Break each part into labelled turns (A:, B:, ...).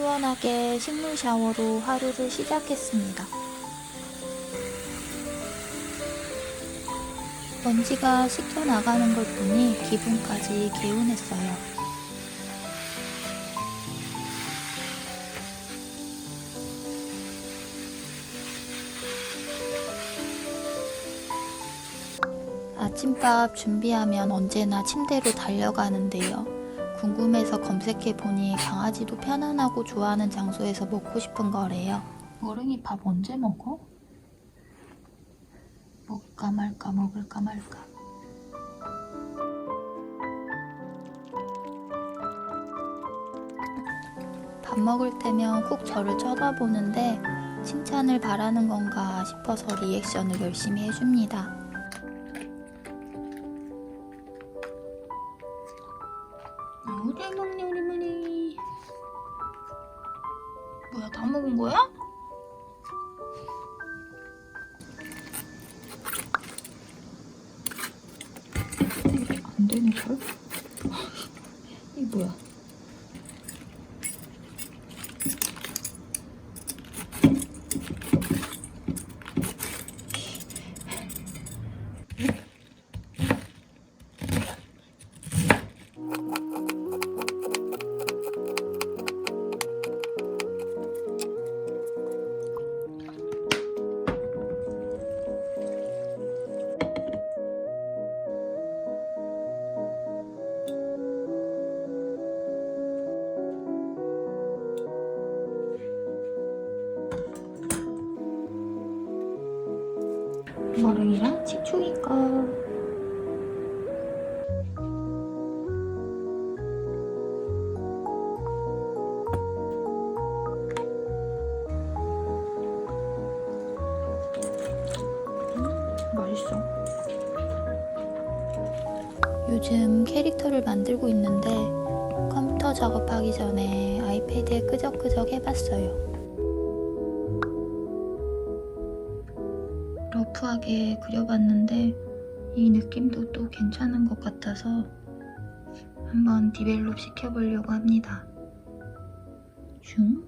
A: 시원하게 식물 샤워로 하루를 시작했습니다. 먼지가 씻겨 나가는 걸 보니 기분까지 개운했어요. 아침밥 준비하면 언제나 침대로 달려가는데요. 궁금해서 검색해보니 강아지도 편안하고 좋아하는 장소에서 먹고 싶은 거래요. 어른이 밥 언제 먹어? 먹을까 말까 먹을까 말까. 밥 먹을 때면 꼭 저를 쳐다보는데 칭찬을 바라는 건가 싶어서 리액션을 열심히 해줍니다. 잘 먹네 우리 머리. 뭐야, 다 먹은 거야? 안 되네 잘. 이게 뭐야? 머랭이랑 치초기 거. 맛있어. 요즘 캐릭터를 만들고 있는데 컴퓨터 작업하기 전에 아이패드에 끄적끄적 해봤어요. 러프하게 그려봤는데 이 느낌도 또 괜찮은 것 같아서 한번 디벨롭 시켜보려고 합니다. 슝.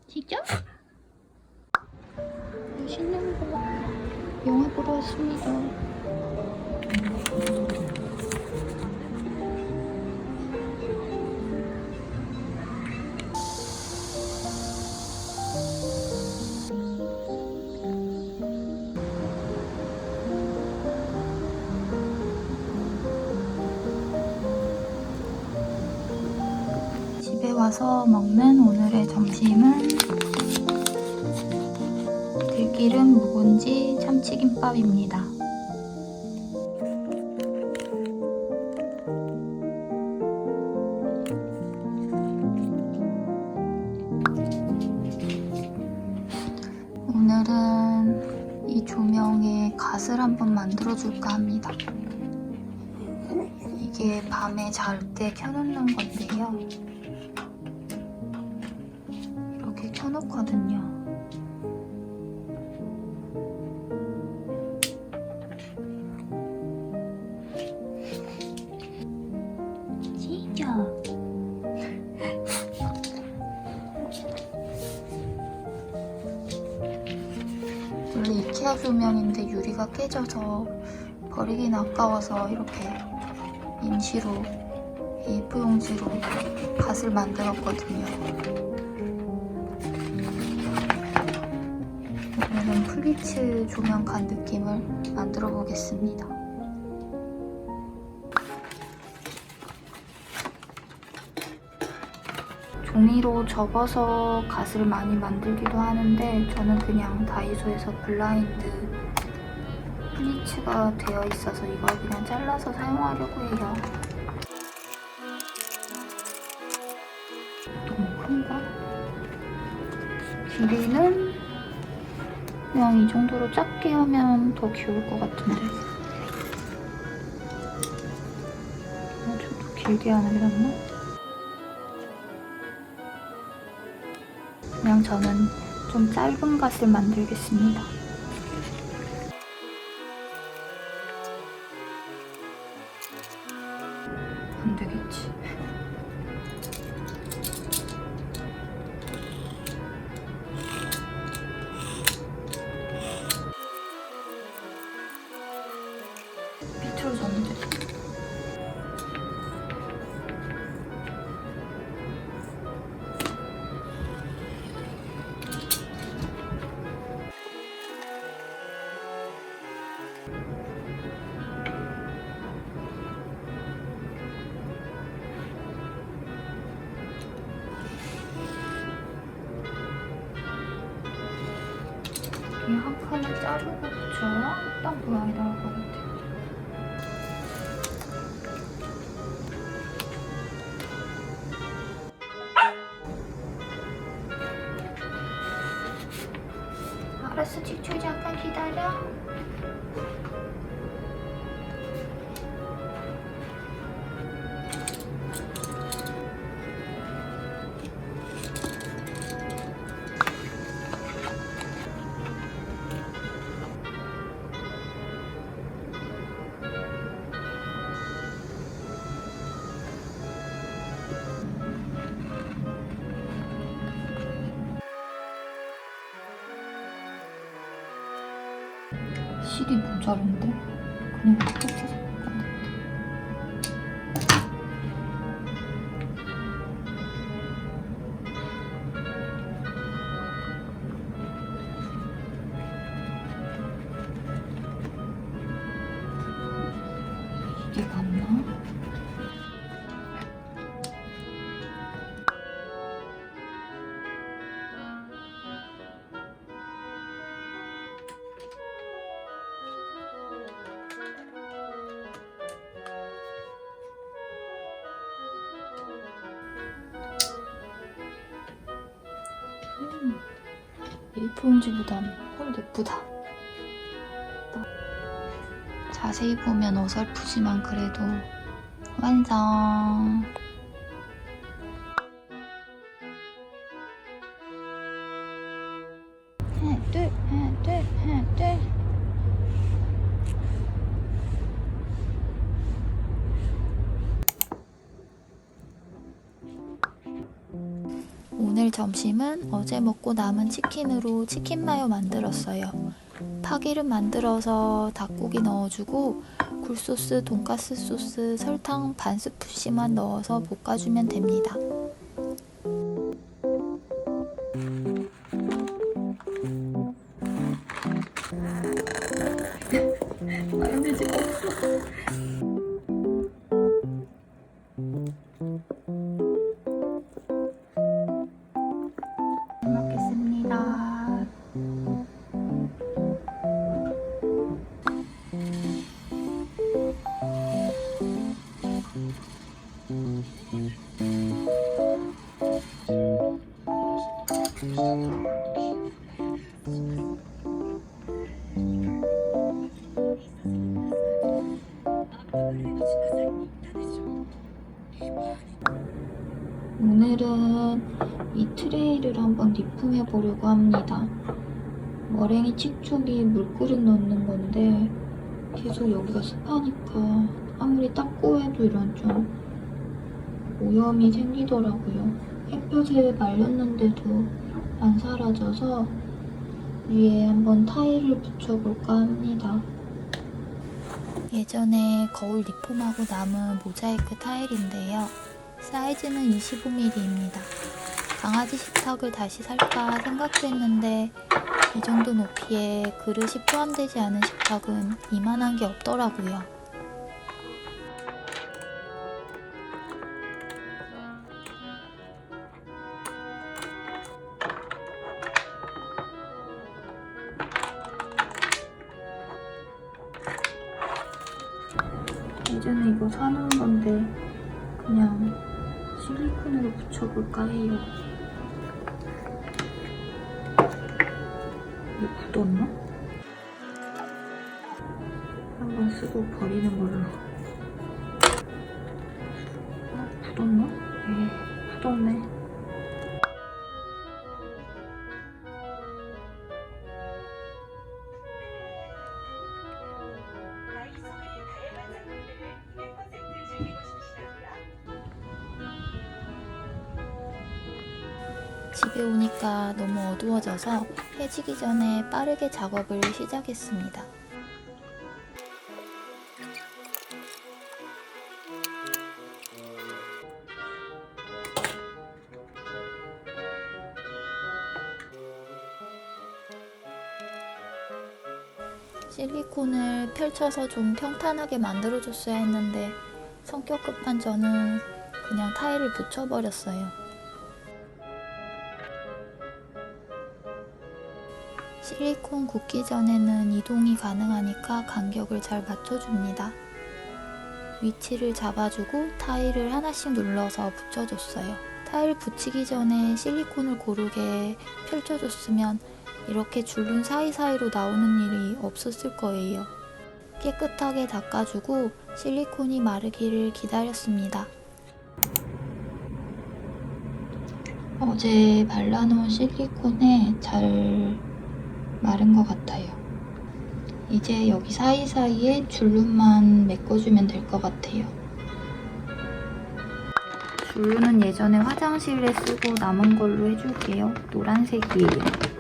A: 진짜? 맛있는 거 영화 보러 왔습니다. 집에 와서 먹는 오늘의 점심은 들기름 묵은지 참치김밥입니다. 오늘은 이 조명에 갓을 한번 만들어줄까 합니다. 이게 밤에 잘 때 켜놓는 건데요. 이렇게 켜놓거든요. 진짜. 원래 이케아 조명인데 유리가 깨져서 버리긴 아까워서 이렇게 임시로 A4용지로 갓을 만들었거든요. 오늘은 플리츠 조명칸 느낌을 만들어 보겠습니다. 종이로 접어서 갓을 많이 만들기도 하는데 저는 그냥 다이소에서 블라인드 플리츠가 되어 있어서 이걸 그냥 잘라서 사용하려고 해요. 큰가? 길이는 그냥 이 정도로 작게 하면 더 귀여울 것 같은데. 저도 길게 하는 게 낫나? 그냥 저는 좀 짧은 갓을 만들겠습니다. 안 되겠지. 밑으로 졌는데. 이 한 칸을 자르고 붙여야 딱 모양이 나올 것 같아요. 알았어, 직초 잠깐 기다려. 실이 모자른데? 그냥 이렇게 잠깐. 이게 맞나? A4용지보단 훨 예쁘다. 자세히 보면 어설프지만 그래도 완성! 하나, 둘, 하나, 둘, 하나, 둘. 오늘 점심은 어제 먹고 남은 치킨으로 치킨 마요 만들었어요. 파기름 만들어서 닭고기 넣어주고 굴소스, 돈가스 소스, 설탕 반 스푼씩만 넣어서 볶아주면 됩니다. 마요네즈 없어. 먹겠습니다. 오늘은 이 트레이를 한번 리폼해 보려고 합니다. 머랭이 칙촉이 물그릇 넣는 건데 계속 여기가 습하니까 아무리 닦고 해도 이런 좀 오염이 생기더라고요. 햇볕에 말렸는데도 안 사라져서 위에 한번 타일을 붙여볼까 합니다. 예전에 거울 리폼하고 남은 모자이크 타일인데요. 사이즈는 25mm입니다. 강아지 식탁을 다시 살까 생각도 했는데 이 정도 높이에 그릇이 포함되지 않은 식탁은 이만한 게 없더라고요. 예전에 이거 사놓은 건데 그냥 실리콘으로 붙여볼까 해요. 이거 굳었나? 한번 쓰고 버리는 걸로. 굳었나? 굳었네. 집에 오니까 너무 어두워져서 해지기 전에 빠르게 작업을 시작했습니다. 실리콘을 펼쳐서 좀 평탄하게 만들어줬어야 했는데 성격 급한 저는 그냥 타일을 붙여버렸어요. 실리콘 굳기 전에는 이동이 가능하니까 간격을 잘 맞춰줍니다. 위치를 잡아주고 타일을 하나씩 눌러서 붙여줬어요. 타일 붙이기 전에 실리콘을 고르게 펼쳐줬으면 이렇게 줄눈 사이사이로 나오는 일이 없었을 거예요. 깨끗하게 닦아주고 실리콘이 마르기를 기다렸습니다. 어제 발라놓은 실리콘에 잘 마른 것 같아요. 이제 여기 사이사이에 줄눈만 메꿔주면 될 것 같아요. 줄눈은 예전에 화장실에 쓰고 남은 걸로 해줄게요. 노란색이에요.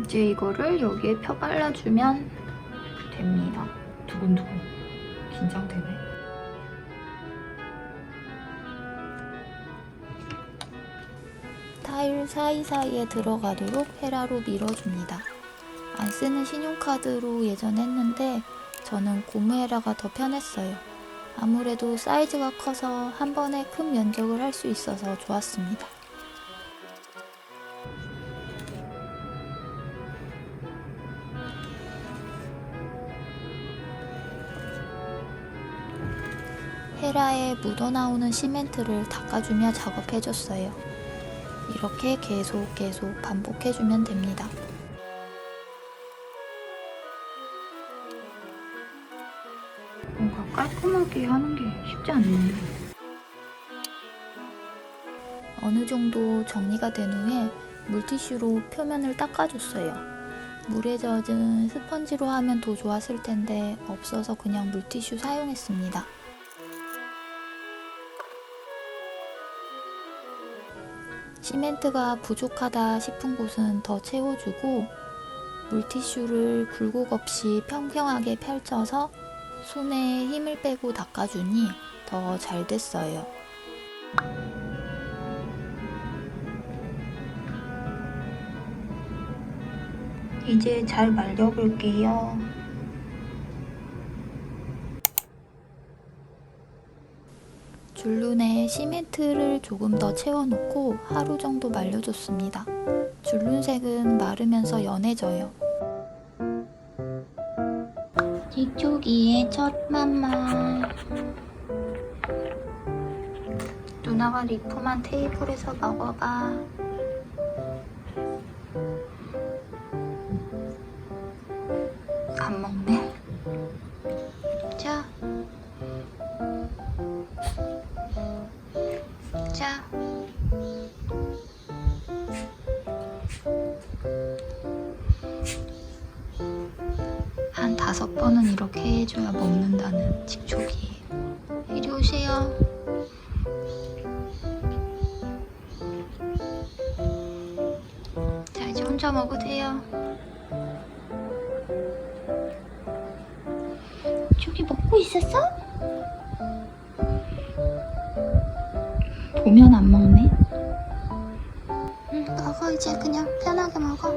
A: 이제 이거를 여기에 펴 발라주면 됩니다. 두근두근. 긴장되네. 타일 사이사이에 들어가도록 헤라로 밀어줍니다. 안 쓰는 신용카드로 예전에 했는데 저는 고무 헤라가 더 편했어요. 아무래도 사이즈가 커서 한 번에 큰 면적을 할 수 있어서 좋았습니다. 헤라에 묻어나오는 시멘트를 닦아주며 작업해줬어요. 이렇게 계속 반복해주면 됩니다. 뭔가 깔끔하게 하는 게 쉽지 않네요. 어느 정도 정리가 된 후에 물티슈로 표면을 닦아줬어요. 물에 젖은 스펀지로 하면 더 좋았을 텐데 없어서 그냥 물티슈 사용했습니다. 시멘트가 부족하다 싶은 곳은 더 채워주고 물티슈를 굴곡 없이 평평하게 펼쳐서 손에 힘을 빼고 닦아주니 더 잘 됐어요. 이제 잘 말려볼게요. 줄눈에 시멘트를 조금 더 채워놓고 하루 정도 말려줬습니다. 줄눈색은 마르면서 연해져요. 뒤쪽이의 첫 만말. 누나가 리폼한 테이블에서 먹어봐. 안 먹네. 자. 자. 한 5번은 이렇게 해줘야 먹는다는 직촉이에요. 이리 오세요. 자, 이제 혼자 먹어도 돼요. 저기 먹고 있었어? 보면 안 먹네. 응, 먹어. 이제 그냥 편하게 먹어.